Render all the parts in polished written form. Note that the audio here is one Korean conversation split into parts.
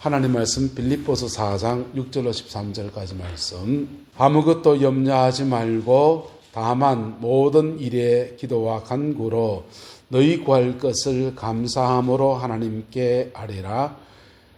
하나님 말씀 빌립보서 4장 6절로 13절까지 말씀. 아무것도 염려하지 말고 다만 모든 일에 기도와 간구로 너희 구할 것을 감사함으로 하나님께 아뢰라.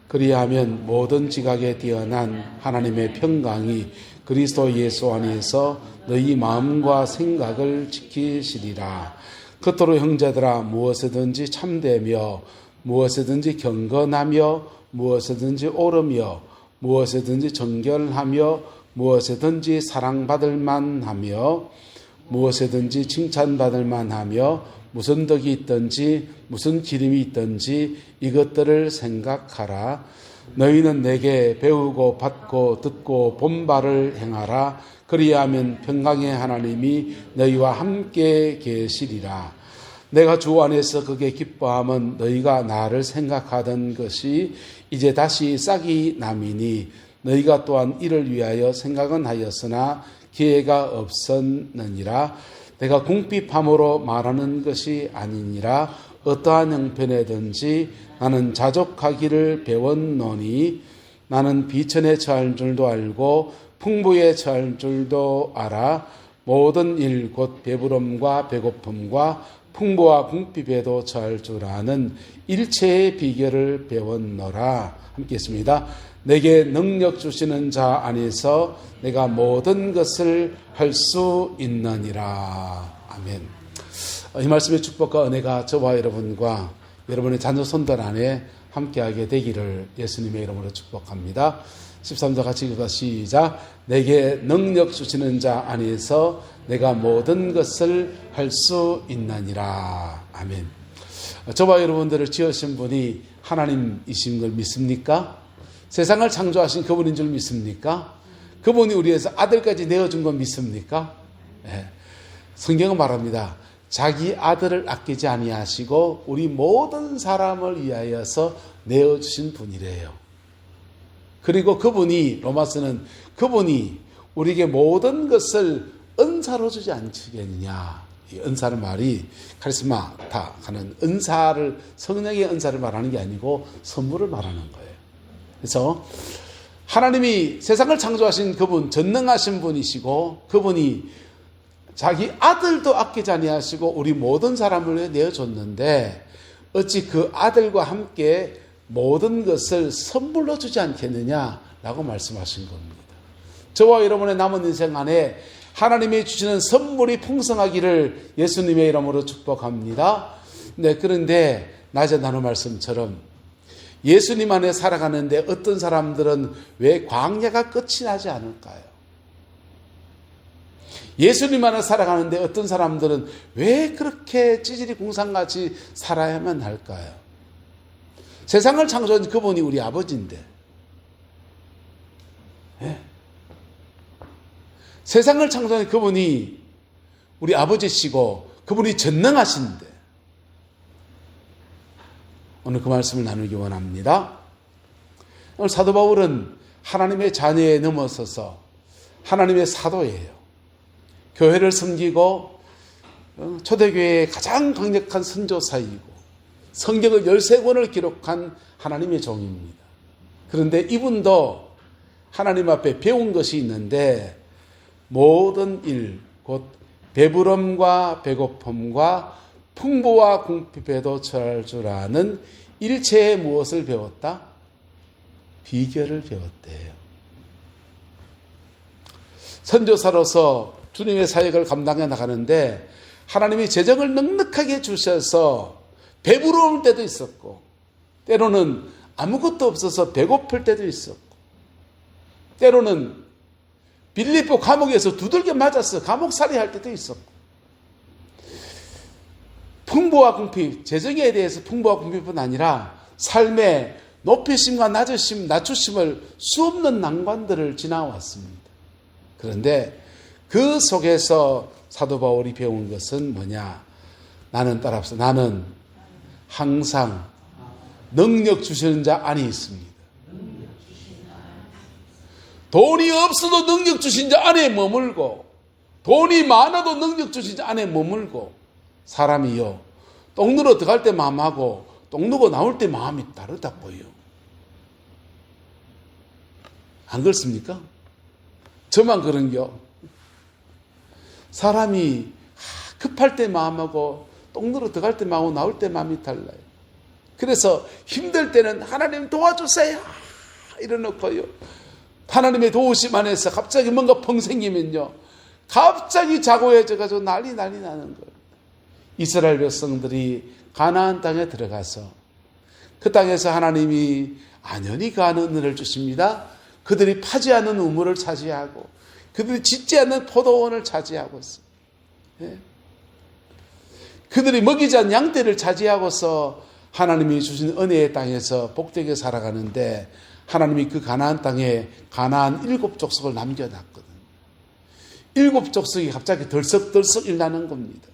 그리하면 모든 지각에 뛰어난 하나님의 평강이 그리스도 예수 안에서 너희 마음과 생각을 지키시리라. 그토록 형제들아, 무엇이든지 참되며 무엇이든지 경건하며 무엇이든지 옳으며 무엇이든지 정결하며 무엇이든지 사랑받을 만하며 무엇이든지 칭찬받을 만하며 무슨 덕이 있든지 무슨 기림이 있든지 이것들을 생각하라. 너희는 내게 배우고 받고 듣고 본 바를 행하라. 그리하면 평강의 하나님이 너희와 함께 계시리라. 내가 주 안에서 그게 기뻐함은 너희가 나를 생각하던 것이 이제 다시 싹이 남이니 너희가 또한 이를 위하여 생각은 하였으나 기회가 없었느니라. 내가 궁핍함으로 말하는 것이 아니니라. 어떠한 형편에든지 나는 자족하기를 배웠노니 나는 비천에 처할 줄도 알고 풍부에 처할 줄도 알아. 모든 일 곧 배부름과 배고픔과 풍부와 궁핍에도 처할 줄 아는 일체의 비결을 배웠노라. 함께 했습니다. 내게 능력 주시는 자 안에서 내가 모든 것을 할 수 있느니라. 아멘. 이 말씀의 축복과 은혜가 저와 여러분과 여러분의 자녀 손들 안에 함께하게 되기를 예수님의 이름으로 축복합니다. 13절 같이 읽어봐. 시작. 내게 능력 주시는 자 안에서 내가 모든 것을 할 수 있느니라. 아멘. 저와 여러분들을 지으신 분이 하나님이신 걸 믿습니까? 세상을 창조하신 그분인 줄 믿습니까? 그분이 우리에서 아들까지 내어준 건 믿습니까? 네. 성경은 말합니다. 자기 아들을 아끼지 아니하시고 우리 모든 사람을 위하여서 내어주신 분이래요. 그리고 그분이, 로마서는 그분이 우리에게 모든 것을 은사로 주지 않겠느냐. 이 은사는 말이 카리스마타 하는 은사를, 성령의 은사를 말하는 게 아니고 선물을 말하는 거예요. 그래서 하나님이 세상을 창조하신 그분, 전능하신 분이시고 그분이 자기 아들도 아끼지 아니하시고 우리 모든 사람을 위해 내어줬는데 어찌 그 아들과 함께 모든 것을 선물로 주지 않겠느냐라고 말씀하신 겁니다. 저와 여러분의 남은 인생 안에 하나님이 주시는 선물이 풍성하기를 예수님의 이름으로 축복합니다. 네, 그런데 낮에 나눈 말씀처럼 예수님 안에 살아가는데 어떤 사람들은 왜 광야가 끝이 나지 않을까요? 예수님 안에 살아가는데 어떤 사람들은 왜 그렇게 찌질이 궁상같이 살아야만 할까요? 세상을 창조한 그분이 우리 아버지인데, 네. 세상을 창조한 그분이 우리 아버지시고 그분이 전능하신데 오늘 그 말씀을 나누기 원합니다. 오늘 사도 바울은 하나님의 자녀에 넘어서서 하나님의 사도예요. 교회를 섬기고 초대교회의 가장 강력한 선교사이고 성경을 13권을 기록한 하나님의 종입니다. 그런데 이분도 하나님 앞에 배운 것이 있는데 모든 일, 곧 배부름과 배고픔과 풍부와 궁핍에도 처할 줄 아는 일체의 무엇을 배웠다? 비결을 배웠대요. 선교사로서 주님의 사역을 감당해 나가는데 하나님이 재정을 넉넉하게 주셔서 배부러울 때도 있었고 때로는 아무것도 없어서 배고플 때도 있었고 때로는 빌립보 감옥에서 두들겨 맞아서 감옥살이 할 때도 있었고 풍부와 궁핍, 재정에 대해서 풍부와 궁핍뿐 아니라 삶의 높이심과 낮추심을 수없는 난관들을 지나왔습니다. 그런데 그 속에서 사도 바울이 배운 것은 뭐냐? 나는 따라합시다. 나는 항상 능력 주시는 자 안에 있습니다. 돈이 없어도 능력 주신 자 안에 머물고 돈이 많아도 능력 주신 자 안에 머물고 사람이요 똥 누러 들어갈 때 마음하고 똥 누고 나올 때 마음이 다르다고요. 안 그렇습니까? 저만 그런겨. 사람이 급할 때 마음하고 똥누로 들어갈 때 마음하고 나올 때 마음이 달라요. 그래서 힘들 때는 하나님 도와주세요 이러놓고요, 하나님의 도우심 안에서 갑자기 뭔가 펑 생기면요, 갑자기 자고해져가지고 난리 나는 거예요. 이스라엘 백성들이 가나안 땅에 들어가서 그 땅에서 하나님이 안연히 가는 은혜를 주십니다. 그들이 파지 않는 우물을 차지하고 그들이 짓지 않는 포도원을 차지하고 있어요. 예? 그들이 먹이지 않는 양떼를 차지하고서 하나님이 주신 은혜의 땅에서 복되게 살아가는데, 하나님이 그 가나안 땅에 가나안 7족속을 남겨놨거든요. 7족속이 갑자기 덜썩덜썩 일어나는 겁니다.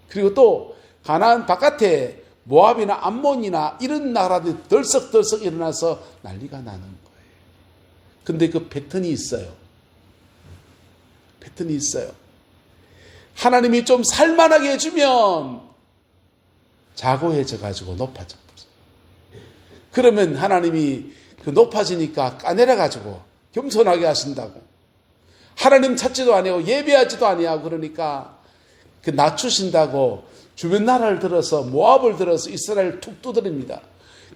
그리고 또 가나안 바깥에 모압이나 암몬이나 이런 나라들이 덜썩덜썩 일어나서 난리가 나는 거예요. 근데 그 패턴이 있어요. 패턴이 있어요. 하나님이 좀 살만하게 해주면 자고해져가지고 높아져. 그러면 하나님이 그 높아지니까 까내려가지고 겸손하게 하신다고. 하나님 찾지도 아니하고 예배하지도 아니하고 그러니까 그 낮추신다고 주변 나라를 들어서 모압을 들어서 이스라엘을 툭 두드립니다.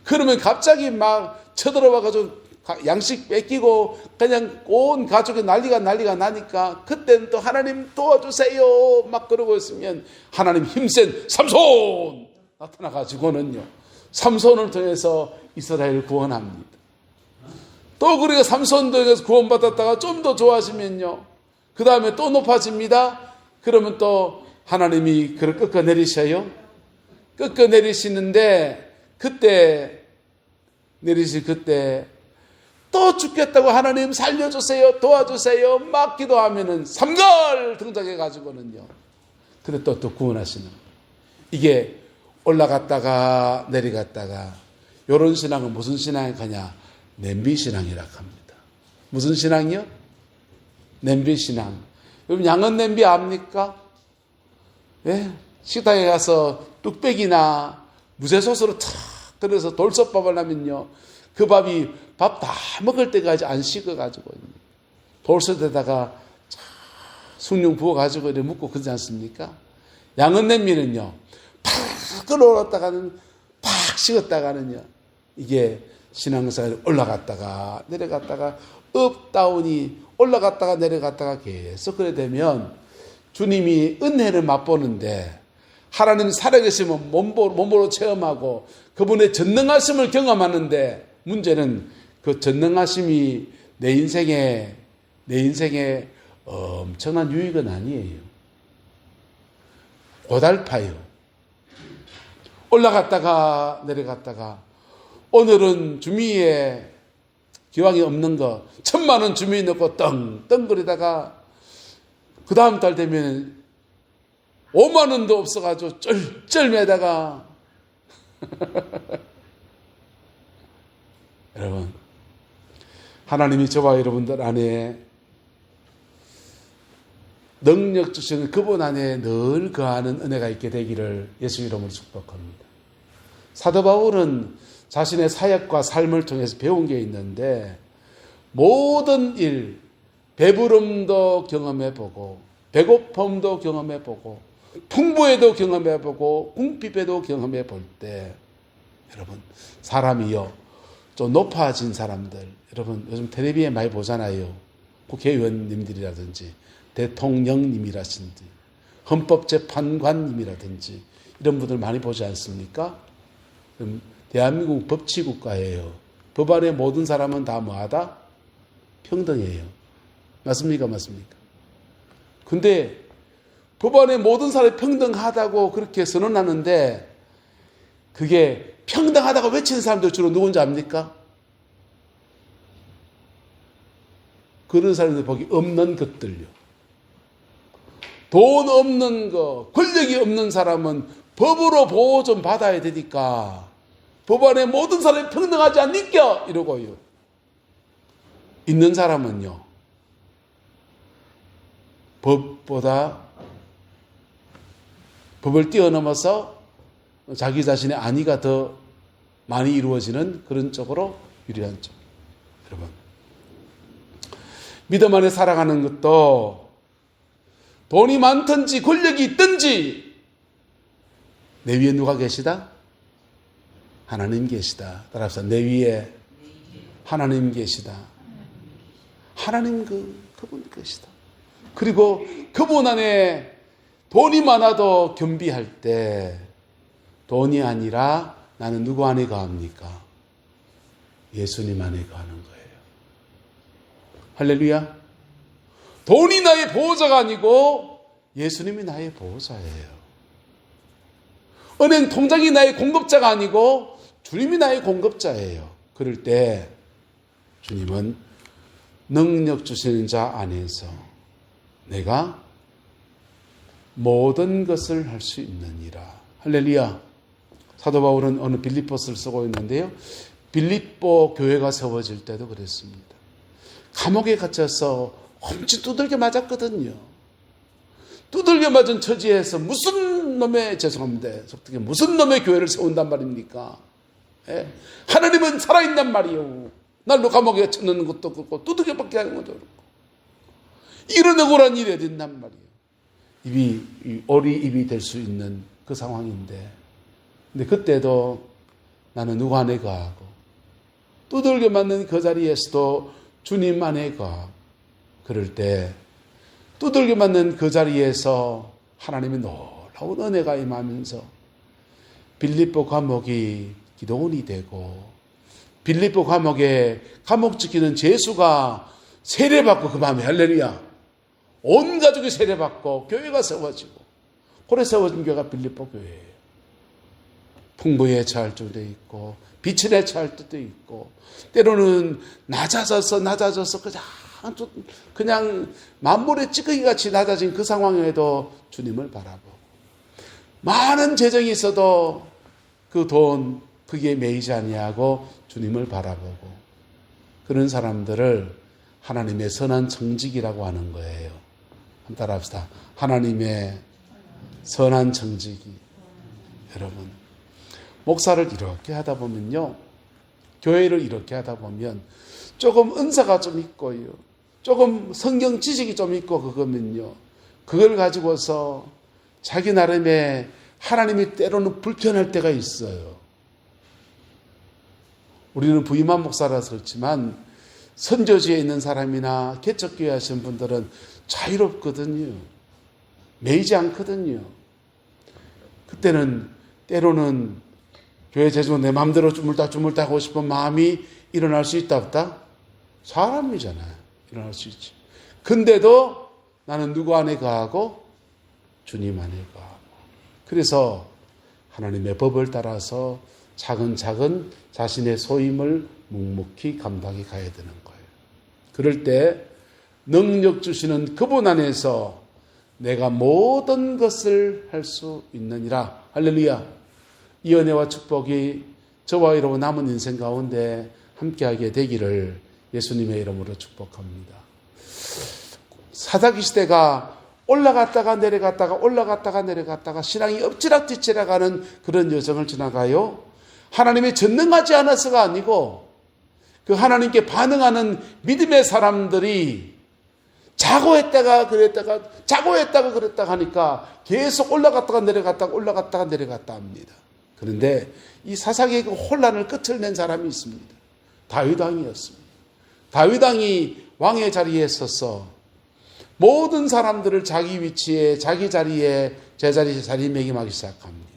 그러면 갑자기 막 쳐들어와가지고 양식 뺏기고 그냥 온 가족이 난리가 나니까 그때는 또 하나님 도와주세요 막 그러고 있으면 하나님 힘센 삼손 나타나가지고는요, 삼손을 통해서 이스라엘을 구원합니다. 또 그리고 삼손 통해서 구원받았다가 좀 더 좋아지면요, 그 다음에 또 높아집니다. 그러면 또 하나님이 그를 꺾어내리셔요. 꺾어내리시는데 그때 또 죽겠다고 하나님 살려주세요 도와주세요 막 기도하면은 삼갈 등장해가지고는요, 근데 또 구원하시는, 이게 올라갔다가 내려갔다가, 이런 신앙은 무슨 신앙이 가냐? 냄비신앙이라고 합니다. 무슨 신앙이요? 냄비신앙. 여러분 양은 냄비 압니까? 예? 식당에 가서 뚝배기나 무쇠솥으로 탁 끓여서 돌솥밥을 하면요, 그 밥이 밥 다 먹을 때까지 안 식어가지고 돌솥에다가 숭늉 부어가지고 이렇게 묻고 그러지 않습니까? 양은 냄비는요, 팍 끓어올랐다가는 팍 식었다가는요, 이게 신앙생활이 올라갔다가 내려갔다가 업다운이 올라갔다가 내려갔다가 계속 그래 되면 주님이 은혜를 맛보는데, 하나님 살아계시면 몸으로 체험하고 그분의 전능하심을 경험하는데, 문제는 그 전능하심이 내 인생에 엄청난 유익은 아니에요. 고달파요. 올라갔다가 내려갔다가, 오늘은 주미에 기왕이 없는 거 1,000,000원 주미에 넣고 떵떵거리다가 그 다음 달 되면 50,000원도 없어가지고 쩔쩔매다가 여러분, 하나님이 저와 여러분들 안에 능력 주시는 그분 안에 늘 거하는 은혜가 있게 되기를 예수 이름으로 축복합니다. 사도 바울은 자신의 사역과 삶을 통해서 배운 게 있는데, 모든 일, 배부름도 경험해보고 배고픔도 경험해보고 풍부에도 경험해보고 궁핍에도 경험해볼 때, 여러분 사람이요 좀 높아진 사람들, 여러분 요즘 텔레비에 많이 보잖아요. 국회의원님들이라든지 대통령님이라든지 헌법재판관님이라든지 이런 분들 많이 보지 않습니까? 대한민국 법치국가예요. 법 안에 모든 사람은 다 뭐하다? 평등해요. 맞습니까? 맞습니까? 근데 법 안에 모든 사람이 평등하다고 그렇게 선언하는데, 그게 평등하다고 외치는 사람들 주로 누군지 압니까? 그런 사람들 보기 없는 것들요. 돈 없는 거, 권력이 없는 사람은 법으로 보호 좀 받아야 되니까 법 안에 모든 사람이 평등하지 않니까 이러고요. 있는 사람은요, 법을 뛰어넘어서 자기 자신의 안위가 더 많이 이루어지는 그런 쪽으로 유리한 쪽. 여러분, 믿음 안에 살아가는 것도 돈이 많든지 권력이 있든지 내 위에 누가 계시다? 하나님 계시다. 따라서 내 위에 하나님 계시다. 하나님 그분 계시다. 그리고 그분 안에 돈이 많아도 겸비할 때 돈이 아니라 나는 누구 안에 거합니까? 예수님 안에 거하는 거예요. 할렐루야. 돈이 나의 보호자가 아니고 예수님이 나의 보호자예요. 은행 통장이 나의 공급자가 아니고 주님이 나의 공급자예요. 그럴 때 주님은 능력 주시는 자 안에서 내가 모든 것을 할 수 있느니라. 할렐루야. 사도 바울은 어느 빌립보서를 쓰고 있는데요. 빌립보 교회가 세워질 때도 그랬습니다. 감옥에 갇혀서 엄청 두들겨 맞았거든요. 두들겨 맞은 처지에서 무슨 놈의 교회를 세운단 말입니까? 예? 하나님은 살아있단 말이요. 날로 감옥에 쳐넣는 것도 그렇고 두들겨 맞게 하는 것도 그렇고 이런 억울한 일이 어딨단 말이에요. 어리입이 될 수 있는 그 상황인데, 근데 그때도 나는 누구 안에 거하고 두들겨 맞는 그 자리에서도 주님 안에 거하고, 그럴 때 두들겨 맞는 그 자리에서 하나님의 놀라운 은혜가 임하면서 빌립보 감옥이 기도원이 되고, 빌립보 감옥에 감옥 지키는 제수가 세례받고, 그 밤에 할렐루야, 온 가족이 세례받고 교회가 세워지고, 그래 세워진 교회가 빌립보 교회예요. 풍부에 처할 때도 있고 빛에 처할 때도 있고, 때로는 낮아져서 그냥 만물의 찌꺼기같이 낮아진 그 상황에도 주님을 바라보고, 많은 재정이 있어도 그 돈 그게 매이지 아니하고 주님을 바라보고, 그런 사람들을 하나님의 선한 청지기라고 하는 거예요. 한번 따라합시다. 하나님의 선한 청지기. 여러분, 목사를 이렇게 하다 보면요, 교회를 이렇게 하다 보면 조금 은사가 좀 있고요, 조금 성경 지식이 좀 있고, 그거면요, 그걸 가지고서 자기 나름의 하나님이 때로는 불편할 때가 있어요. 우리는 부임한 목사라서 그렇지만 선교지에 있는 사람이나 개척교회 하시는 분들은 자유롭거든요. 매이지 않거든요. 그때는 때로는 교회 재정 내 마음대로 주물다 하고 싶은 마음이 일어날 수 있다 없다? 사람이잖아요. 일어날 수 있지. 근데도 나는 누구 안에 거하고? 주님 안에 거하고. 그래서 하나님의 법을 따라서 차근차근 자신의 소임을 묵묵히 감당해 가야 되는 거예요. 그럴 때 능력 주시는 그분 안에서 내가 모든 것을 할 수 있느니라. 할렐루야. 이 은혜와 축복이 저와 여러분 남은 인생 가운데 함께하게 되기를 예수님의 이름으로 축복합니다. 사사기 시대가 올라갔다가 내려갔다가 신앙이 엎치락뒤치락하는 그런 여정을 지나가요. 하나님이 전능하지 않아서가 아니고 그 하나님께 반응하는 믿음의 사람들이 자고 했다가 그랬다가 하니까 계속 올라갔다가 내려갔다 합니다. 그런데 이 사사기의 그 혼란을 끝을 낸 사람이 있습니다. 다윗 왕이었습니다. 다윗 왕이 왕의 자리에 서서 모든 사람들을 자기 위치에, 자기 자리에, 제자리에 자리매김하기 시작합니다.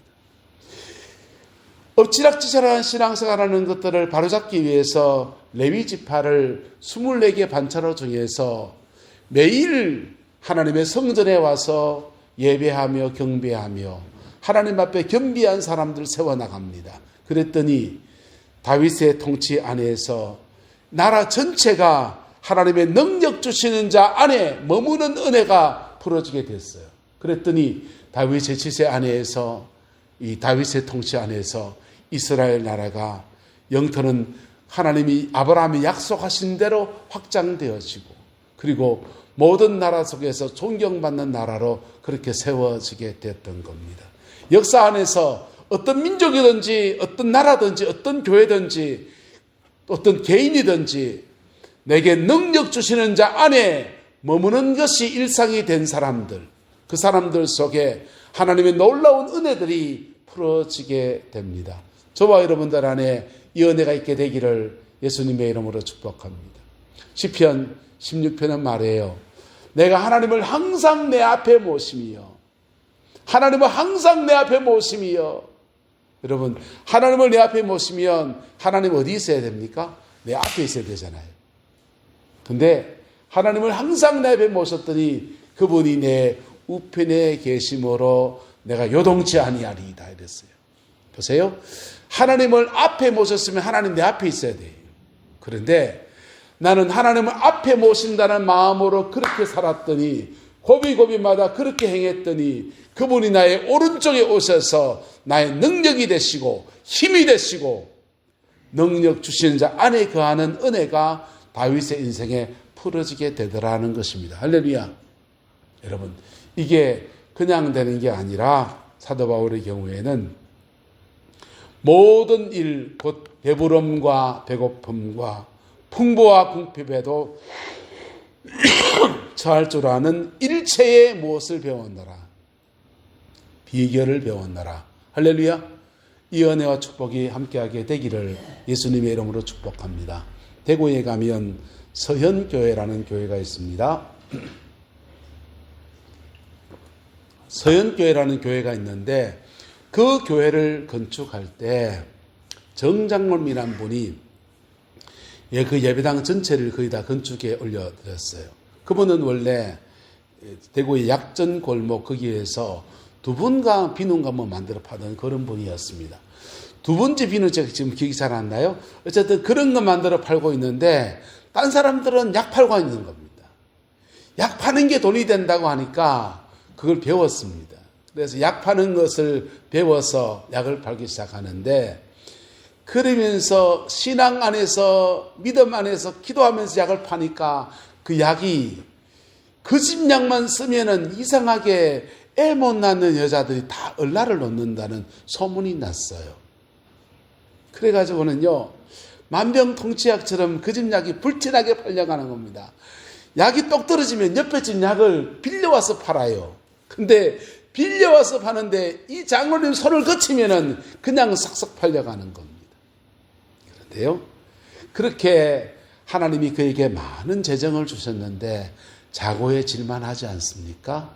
엎치락뒤치락한 신앙생활하는 것들을 바로잡기 위해서 레위 지파를 24개 반차로 정해서 매일 하나님의 성전에 와서 예배하며 경배하며 하나님 앞에 겸비한 사람들을 세워나갑니다. 그랬더니 다윗의 통치 안에서 나라 전체가 하나님의 능력 주시는 자 안에 머무는 은혜가 풀어지게 됐어요. 그랬더니 다윗의 지세 안에서, 이 다윗의 통치 안에서 이스라엘 나라가 영토는 하나님이 아브라함이 약속하신 대로 확장되어지고, 그리고 모든 나라 속에서 존경받는 나라로 그렇게 세워지게 됐던 겁니다. 역사 안에서 어떤 민족이든지 어떤 나라든지 어떤 교회든지 어떤 개인이든지 내게 능력 주시는 자 안에 머무는 것이 일상이 된 사람들, 그 사람들 속에 하나님의 놀라운 은혜들이 풀어지게 됩니다. 저와 여러분들 안에 이 은혜가 있게 되기를 예수님의 이름으로 축복합니다. 시편 16편은 말해요. 내가 하나님을 항상 내 앞에 모심이요. 하나님을 항상 내 앞에 모심이요. 여러분, 하나님을 내 앞에 모시면 하나님 어디 있어야 됩니까? 내 앞에 있어야 되잖아요. 근데 하나님을 항상 내 앞에 모셨더니 그분이 내 우편에 계심으로 내가 요동치 아니하리이다 이랬어요. 보세요. 하나님을 앞에 모셨으면 하나님 내 앞에 있어야 돼요. 그런데 나는 하나님을 앞에 모신다는 마음으로 그렇게 살았더니 고비고비마다 그렇게 행했더니 그분이 나의 오른쪽에 오셔서 나의 능력이 되시고 힘이 되시고 능력 주시는 자 안에 거하는 은혜가 다윗의 인생에 풀어지게 되더라는 것입니다. 할렐루야. 여러분, 이게 그냥 되는 게 아니라 사도 바울의 경우에는 모든 일, 곧 배부름과 배고픔과 풍부와 궁핍에도 처할 줄 아는 일체의 무엇을 배웠노라. 비결을 배웠노라. 할렐루야. 이 은혜와 축복이 함께하게 되기를 예수님의 이름으로 축복합니다. 대구에 가면 서현교회라는 교회가 있습니다. 서현교회라는 교회가 있는데 그 교회를 건축할 때 정장로님이란 분이 그 예배당 전체를 거의 다 건축에 올려드렸어요. 그분은 원래 대구의 약전 골목 거기에서 두분과 비누가 뭐 만들어 파던 그런 분이었습니다. 두분째 비누 제가 지금 기억이 잘 안 나요. 어쨌든 그런 거 만들어 팔고 있는데 딴 사람들은 약 팔고 있는 겁니다. 약 파는 게 돈이 된다고 하니까 그걸 배웠습니다. 그래서 약 파는 것을 배워서 약을 팔기 시작하는데 그러면서 신앙 안에서 믿음 안에서 기도하면서 약을 파니까 그 약이 그 집 약만 쓰면은 이상하게 애 못 낳는 여자들이 다 얼라를 놓는다는 소문이 났어요. 그래가지고는요, 만병통치약처럼 그 집 약이 불티나게 팔려가는 겁니다. 약이 똑 떨어지면 옆에 집 약을 빌려와서 팔아요. 근데 빌려와서 파는데 이 장로님 손을 거치면은 그냥 싹싹 팔려가는 겁니다. 그런데요, 그렇게 하나님이 그에게 많은 재정을 주셨는데 자고에 질만하지 않습니까?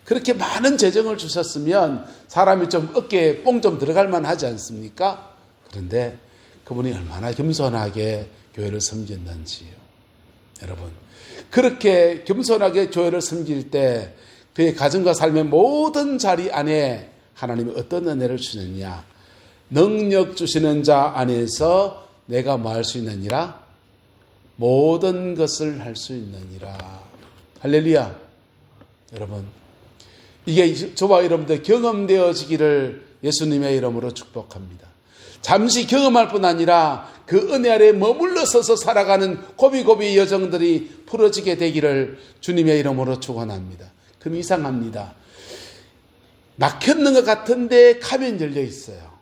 그렇게 많은 재정을 주셨으면 사람이 좀 어깨에 뽕 좀 들어갈 만하지 않습니까? 그런데 그분이 얼마나 겸손하게 교회를 섬겼는지요. 여러분, 그렇게 겸손하게 교회를 섬길 때 그의 가정과 삶의 모든 자리 안에 하나님이 어떤 은혜를 주느냐. 능력 주시는 자 안에서 내가 뭐 할 수 있느니라? 모든 것을 할 수 있느니라. 할렐루야. 여러분, 이게 저와 여러분들 경험되어지기를 예수님의 이름으로 축복합니다. 잠시 경험할 뿐 아니라 그 은혜 아래 머물러 서서 살아가는 고비고비 여정들이 풀어지게 되기를 주님의 이름으로 축원합니다. 그럼 이상합니다. 막혔는 것 같은데 가면 열려 있어요.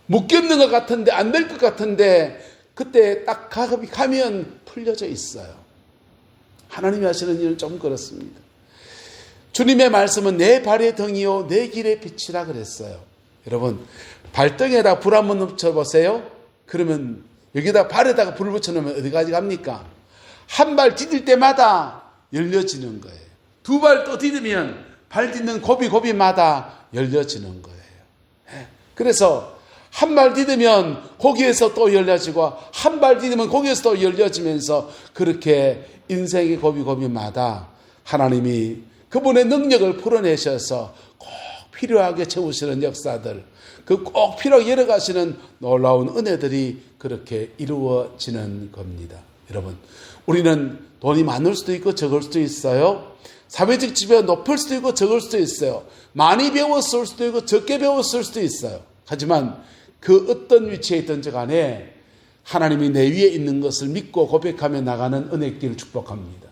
묶였는 것 같은데 안 될 것 같은데 그때 딱 가면 풀려져 있어요. 하나님이 하시는 일은 좀 그렇습니다. 주님의 말씀은 내 발의 등이요 내 길의 빛이라 그랬어요. 여러분, 발등에다 불 한번 붙여보세요. 그러면 여기다 발에다가 불을 붙여놓으면 어디까지 갑니까? 한 발 디딜 때마다 열려지는 거예요. 두 발 또 디디면 발 딛는 고비고비마다 열려지는 거예요. 그래서 한 발 디디면 거기에서 또 열려지고 한 발 디디면 거기에서 또 열려지면서 그렇게 인생의 고비고비마다 하나님이 그분의 능력을 풀어내셔서 꼭 필요하게 채우시는 역사들, 그 꼭 필요하게 열어가시는 놀라운 은혜들이 그렇게 이루어지는 겁니다. 여러분, 우리는 돈이 많을 수도 있고 적을 수도 있어요. 사회적 지위가 높을 수도 있고 적을 수도 있어요. 많이 배웠을 수도 있고 적게 배웠을 수도 있어요. 하지만 그 어떤 위치에 있든지 간에 하나님이 내 위에 있는 것을 믿고 고백하며 나가는 은혜길 축복합니다.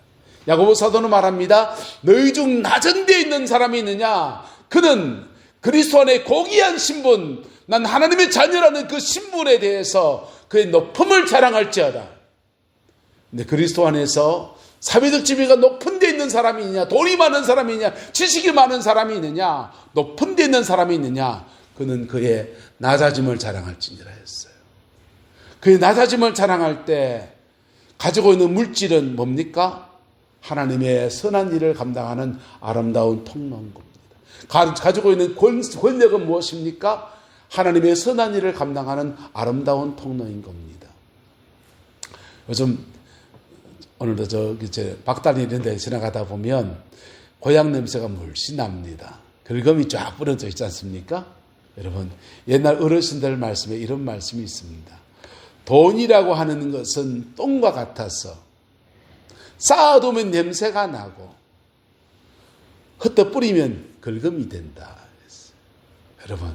야고보 사도는 말합니다. 너희 중 낮은 데에 있는 사람이 있느냐? 그는 그리스도 안에 고귀한 신분, 난 하나님의 자녀라는 그 신분에 대해서 그의 높음을 자랑할지어다. 근데 그리스도 안에서 사회적 지위가 높은 데 있는 사람이 있느냐, 돈이 많은 사람이 있느냐, 지식이 많은 사람이 있느냐, 높은 데 있는 사람이 있느냐, 그는 그의 낮아짐을 자랑할지니라 했어요. 그의 낮아짐을 자랑할 때 가지고 있는 물질은 뭡니까? 하나님의 선한 일을 감당하는 아름다운 통로인 겁니다. 가지고 있는 권력은 무엇입니까? 하나님의 선한 일을 감당하는 아름다운 통로인 겁니다. 요즘 오늘도 박다리 이런 데 지나가다 보면 고향 냄새가 물씬 납니다. 긁음이 쫙 뿌려져 있지 않습니까? 여러분, 옛날 어르신들 말씀에 이런 말씀이 있습니다. 돈이라고 하는 것은 똥과 같아서 쌓아두면 냄새가 나고 흩어 뿌리면 긁음이 된다. 여러분,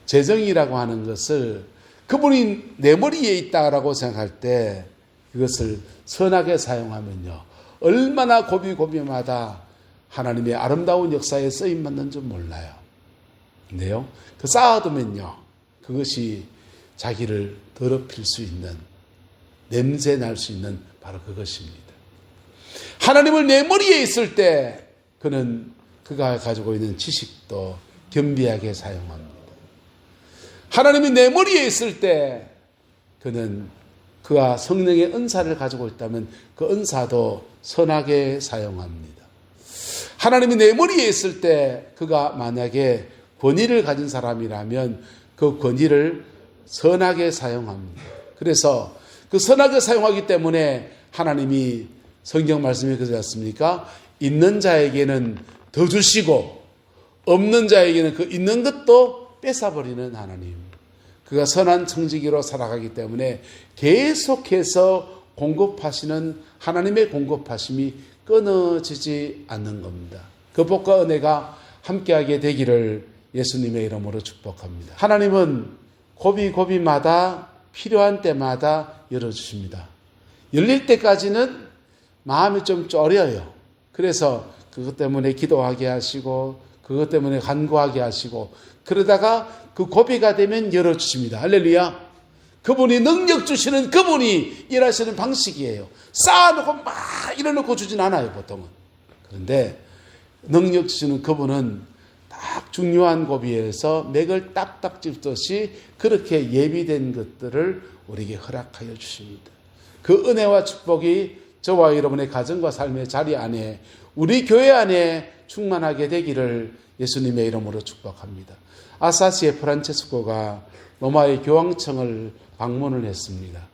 재정이라고 하는 것을 그분이 내 머리에 있다라고 생각할 때 이것을 선하게 사용하면요, 얼마나 고비고비마다 하나님의 아름다운 역사에 쓰임받는 줄 몰라요. 근데요, 그 쌓아두면요, 그것이 자기를 더럽힐 수 있는, 냄새 날 수 있는 바로 그것입니다. 하나님을 내 머리에 있을 때 그는 그가 가지고 있는 지식도 겸비하게 사용합니다. 하나님이 내 머리에 있을 때 그는 그가 성령의 은사를 가지고 있다면 그 은사도 선하게 사용합니다. 하나님이 내 머리에 있을 때 그가 만약에 권위를 가진 사람이라면 그 권위를 선하게 사용합니다. 그래서 그 선하게 사용하기 때문에 하나님이 성경 말씀이 그러지 않습니까? 있는 자에게는 더 주시고 없는 자에게는 그 있는 것도 뺏어버리는 하나님. 그가 선한 청지기로 살아가기 때문에 계속해서 공급하시는 하나님의 공급하심이 끊어지지 않는 겁니다. 그 복과 은혜가 함께하게 되기를 예수님의 이름으로 축복합니다. 하나님은 고비고비마다 필요한 때마다 열어주십니다. 열릴 때까지는 마음이 좀 쫄여요. 그래서 그것 때문에 기도하게 하시고 그것 때문에 간구하게 하시고 그러다가 그 고비가 되면 열어주십니다. 할렐루야. 그분이 능력 주시는 그분이 일하시는 방식이에요. 쌓아놓고 막 일어놓고 주진 않아요, 보통은. 그런데 능력 주시는 그분은 딱 중요한 고비에서 맥을 딱딱 짚듯이 그렇게 예비된 것들을 우리에게 허락하여 주십니다. 그 은혜와 축복이 저와 여러분의 가정과 삶의 자리 안에 우리 교회 안에 충만하게 되기를 예수님의 이름으로 축복합니다. 아사시의 프란체스코가 로마의 교황청을 방문을 했습니다.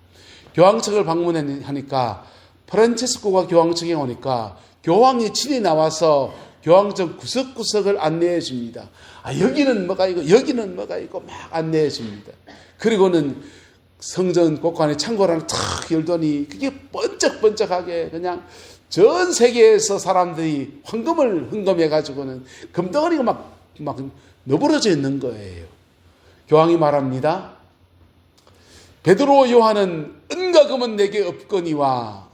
교황청을 방문하니까 프란체스코가 교황청에 오니까 교황이 친히 나와서 교황청 구석구석을 안내해 줍니다. 여기는 뭐가 있고 여기는 뭐가 있고 막 안내해 줍니다. 그리고는 성전 곳간에 창고를 탁 열더니 그게 번쩍번쩍하게 그냥 전 세계에서 사람들이 황금을 흥금해 가지고는 금덩어리가 막 너부러져 있는 거예요. 교황이 말합니다. 베드로 요한은 은과 금은 내게 없거니와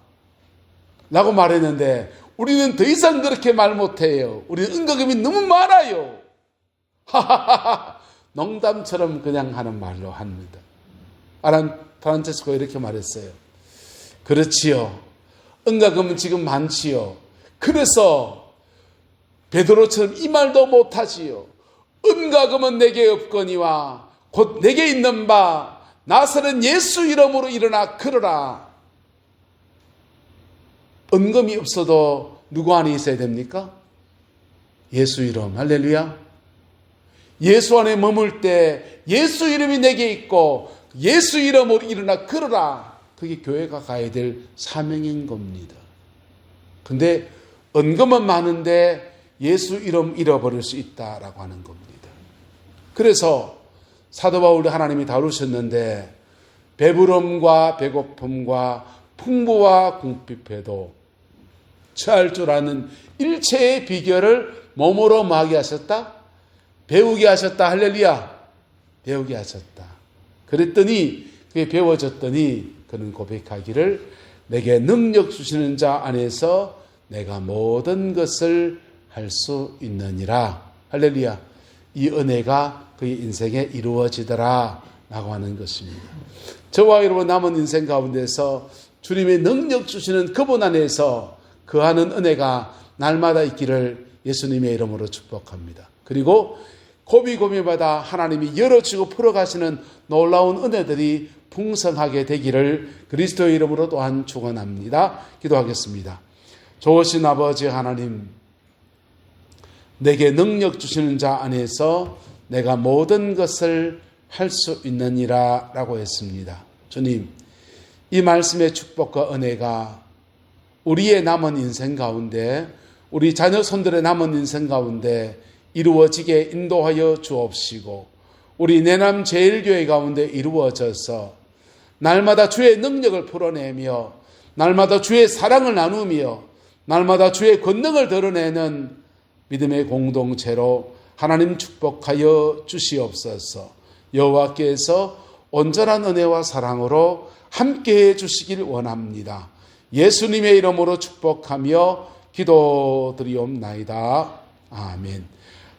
라고 말했는데 우리는 더 이상 그렇게 말 못해요. 우리는 은과 금이 너무 많아요. 하하하하. 농담처럼 그냥 하는 말로 합니다. 프란체스코가 이렇게 말했어요. 그렇지요. 은과 금은 지금 많지요. 그래서 베드로처럼 이 말도 못하지요. 은과 금은 내게 없거니와 곧 내게 있는 바 나서는 예수 이름으로 일어나 걸어라. 은금이 없어도 누구 안에 있어야 됩니까? 예수 이름. 할렐루야. 예수 안에 머물 때 예수 이름이 내게 있고 예수 이름으로 일어나 걸어라. 그게 교회가 가야 될 사명인 겁니다. 근데 은금은 많은데 예수 이름 잃어버릴 수 있다라고 하는 겁니다. 그래서 사도 바울이 하나님이 다루셨는데 배부름과 배고픔과 풍부와 궁핍해도 처할 줄 아는 일체의 비결을 몸으로 뭐하게 하셨다? 배우게 하셨다. 할렐루야. 배우게 하셨다. 그랬더니 그게 배워졌더니 그는 고백하기를 내게 능력 주시는 자 안에서 내가 모든 것을 할 수 있느니라. 할렐루야. 이 은혜가 그의 인생에 이루어지더라 라고 하는 것입니다. 저와 여러분 남은 인생 가운데서 주님의 능력 주시는 그분 안에서 거하는 은혜가 날마다 있기를 예수님의 이름으로 축복합니다. 그리고 고비고비마다 하나님이 열어주고 풀어가시는 놀라운 은혜들이 풍성하게 되기를 그리스도의 이름으로 또한 축원합니다. 기도하겠습니다. 좋으신 아버지 하나님, 내게 능력 주시는 자 안에서 내가 모든 것을 할 수 있느니라 라고 했습니다. 주님, 이 말씀의 축복과 은혜가 우리의 남은 인생 가운데, 우리 자녀 손들의 남은 인생 가운데 이루어지게 인도하여 주옵시고, 우리 내남 제일교회 가운데 이루어져서 날마다 주의 능력을 풀어내며 날마다 주의 사랑을 나누며 날마다 주의 권능을 드러내는 믿음의 공동체로 하나님 축복하여 주시옵소서. 여호와께서 온전한 은혜와 사랑으로 함께해 주시길 원합니다. 예수님의 이름으로 축복하며 기도드리옵나이다. 아멘.